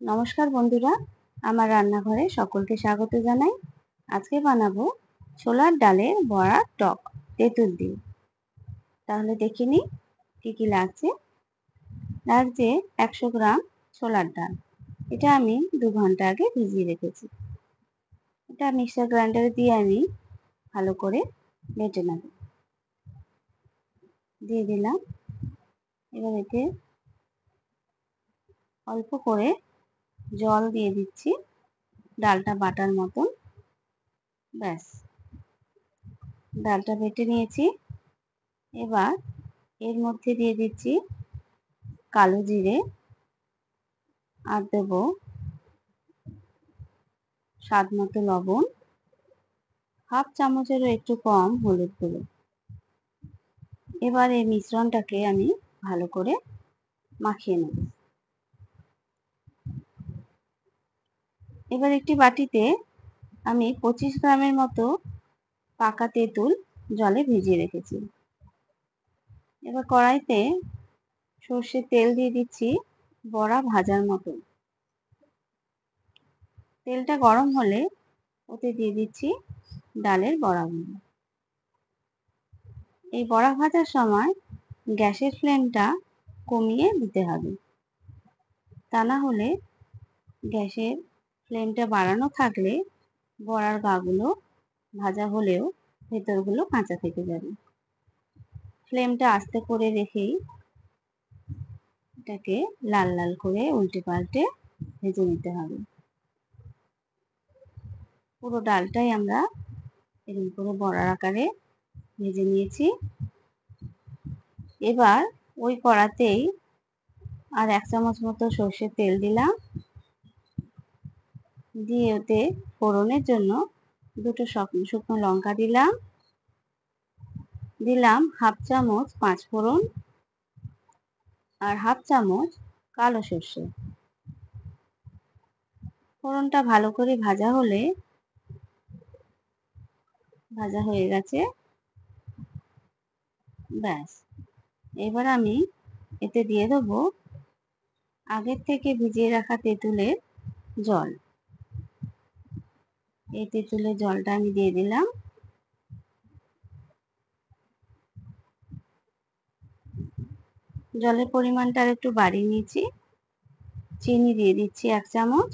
নমস্কার বন্ধুরা, আমার রান্নাঘরে সকলকে স্বাগত জানাই। আজকে বানাবো ছোলার ডালের বড়া টক তেঁতুল দিয়ে। তাহলে দেখে নিই কি কি লাগছে। 100 গ্রাম ছোলার ডাল, এটা আমি 2 ঘন্টা আগে ভিজিয়ে রেখেছি। এটা মিক্সার গ্রাইন্ডারে দিয়ে আমি ভালো করে বেটে নেব। দিয়ে দিলাম। এবার এতে অল্প করে জল দিয়ে দিচ্ছি, ডালটা বাটার মতন। ব্যাস, ডালটা বেটে নিয়েছি। এবার এর মধ্যে দিয়ে দিচ্ছি কালো জিরে, আর দেব স্বাদ মতো লবণ, হাফ চামচেরও একটু কম হলুদ গুঁড়ো। এবার এই মিশ্রণটাকে আমি ভালো করে মাখিয়ে নেব। এবার একটি বাটিতে আমি 25 গ্রামের মতো পাকা তেঁতুল জলে ভিজিয়ে রেখেছি। এবার কড়াইতে সর্ষের তেল দিয়ে দিচ্ছি বড়া ভাজার মতো। তেলটা গরম হলে ওতে দিয়ে দিচ্ছি ডালের বড়াগুলো। এই বড়া ভাজার সময় গ্যাসের ফ্লেমটা কমিয়ে দিতে হবে, তা না হলে গ্যাসের ফ্লেমটা বাড়ানো থাকলে বড়ার গাগুলো ভাজা হলেও ভেতরগুলো কাঁচা থেকে যাবে। ফ্লেমটা আস্তে করে রেখেই এটাকে লাল লাল করে উল্টে পাল্টে ভেজে নিতে হবে। পুরো ডালটাই আমরা এরকম করে বড়ার আকারে ভেজে নিয়েছি। এবার ওই কড়াতেই আর 1 চামচ মতো সর্ষের তেল দিলাম, দিয়ে ওতে ফোড়নের জন্য 2টো শুকনো লঙ্কা দিলাম হাফ চামচ 5 ফোড়ন আর হাফ চামচ কালো সর্ষে। ফোড়নটা ভালো করে ভাজা হলে, ভাজা হয়ে গেছে, ব্যাস। এবার আমি এতে দিয়ে দেবো আগের থেকে ভিজিয়ে রাখা তেঁতুলের জল। এই তেঁতুলের জলটা আমি দিয়ে দিলাম। জলের পরিমাণটা আর একটু বাড়িয়ে নিয়েছি। চিনি দিয়ে দিচ্ছি 1 চামচ,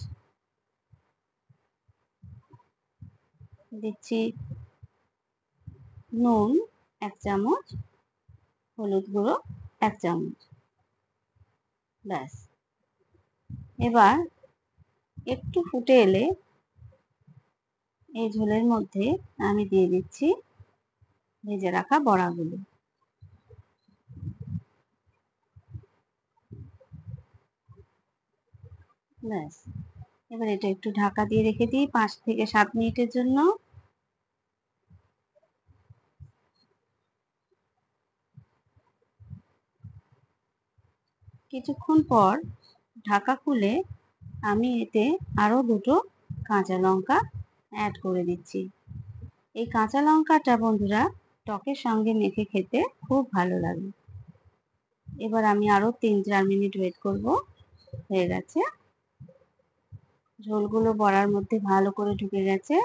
দিচ্ছি নুন 1 চামচ, হলুদ গুঁড়ো 1 চামচ, ব্যাস। এবার একটু ফুটে এলে এই ঝোলের মধ্যে আমি দিয়ে দিচ্ছি ভেজে রাখা বড়াগুলো। ব্যাস, এবার এটা একটু ঢাকা দিয়ে রেখে দিই 5 থেকে 7 মিনিটের জন্য। কিছুক্ষণ পর ঢাকা খুলে আমি এতে আরো 2টো কাঁচা লঙ্কা অ্যাড করে দিচ্ছি। এই কাঁচা লঙ্কাটা বন্ধুরা টকের সঙ্গে মেখে খেতে খুব ভালো লাগে। এবার আমি আরো 3-4 মিনিট ওয়েট করব। হয়ে গেছে, ঝোলগুলো বড়ার মধ্যে ভালো করে ঢুকে গেছে।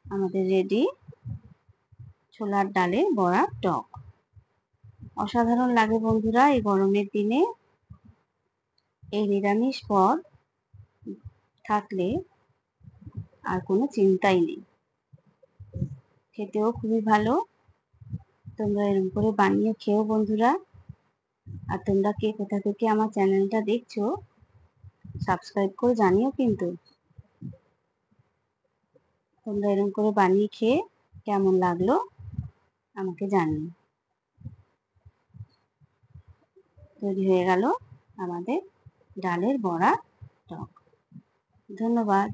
আমাদের রেডি ছোলার ডালের বড়া টক। অসাধারণ লাগে বন্ধুরা এই গরমের দিনে। এই নিরামিষ পদ থাকলে আর কোনো চিন্তাই নেই, খেতেও খুবই ভালো। তোমরা এরকম করে বানিয়ে খেও বন্ধুরা। আর তোমরা কে কোথা থেকে আমার চ্যানেলটা দেখছো সাবস্ক্রাইব করে জানিও কিন্তু। তোমরা এরকম করে বানিয়ে খেয়ে কেমন লাগলো আমাকে জানিও। তৈরি হয়ে গেল আমাদের ডালের বড়া টক। ধন্যবাদ।